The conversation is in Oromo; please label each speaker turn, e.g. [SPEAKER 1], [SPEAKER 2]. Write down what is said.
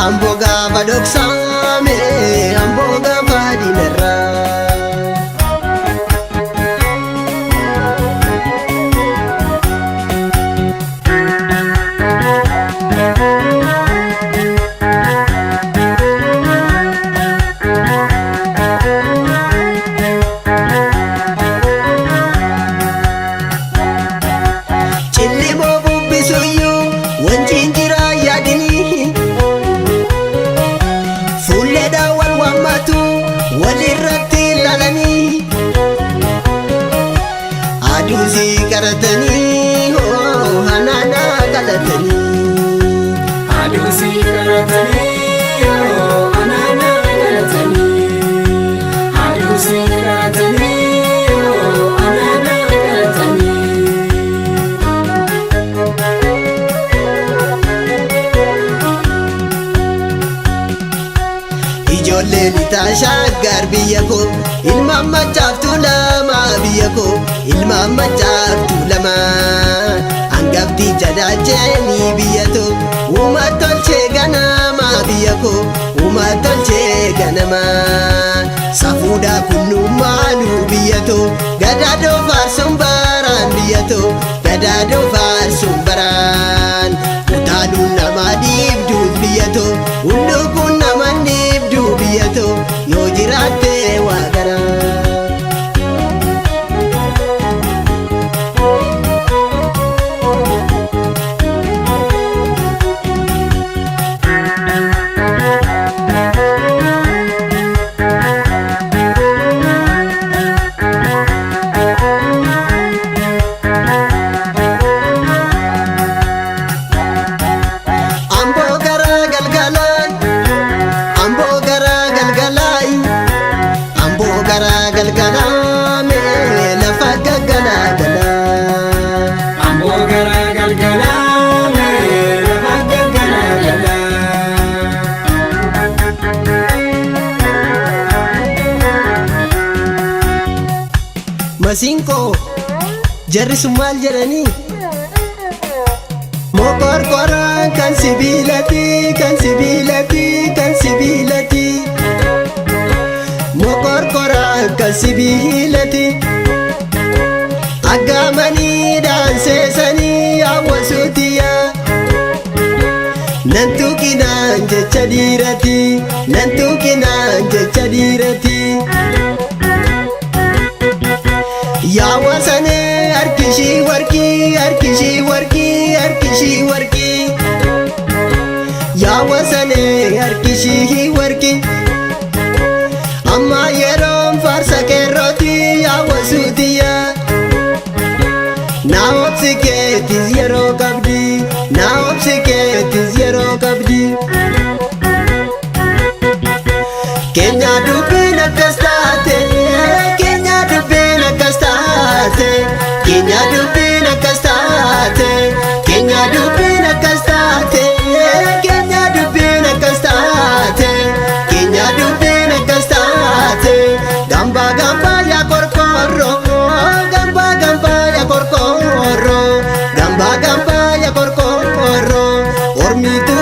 [SPEAKER 1] amboga badoksame amboga badinera adusi karatani ho hanana kalatani
[SPEAKER 2] adusi karatani ho hanana kalatani adusi karatani ho hanana kalatani
[SPEAKER 1] ijoollee litashagar biyyako ilma machaaftu lama biyyako ilma machaaftu lama angafti jadaacheni biyyato uma tolchee ganama biyyako uma tolchee ganama safuudha kunnummaanu biyyato gadaadoo faarsuun baraan biyyato gadaadoo faarsuun baraan utaaluun nama dhiibduun biyyato hundukuun nama dhiibduu biyyato yoo jiraatte waa garaa Masinko jarri summaal jedhani mokorkoraan kan sibiilati kan sibiilati kan sibiilati mokorkoraan kan sibiilati aggaamanii dhaanseesanii hawwasuutiya nan tuqinaan jecha dhiirati nan tuqinaan jecha dhiirati yaa wasane harkishii warqii harkishii warqii harkishii warqii yaa wasane harkishii warqii amma yeroon faarsa keerrooti yaa wasuutiya naa obsi keetis yeroo qabdi naa obsi keetis yeroo qabdi keenya dubbiin akkas taate keenya dubbiin akkas taate keenya dubbiin akkas taate keenya dubbiin akkas taate keenya dubbiin akkas taate keenya dubbiin akkas taate gamba gamba yaa korkorro gamba gamba yaa korkorro gamba gamba yaa korkorro ormitu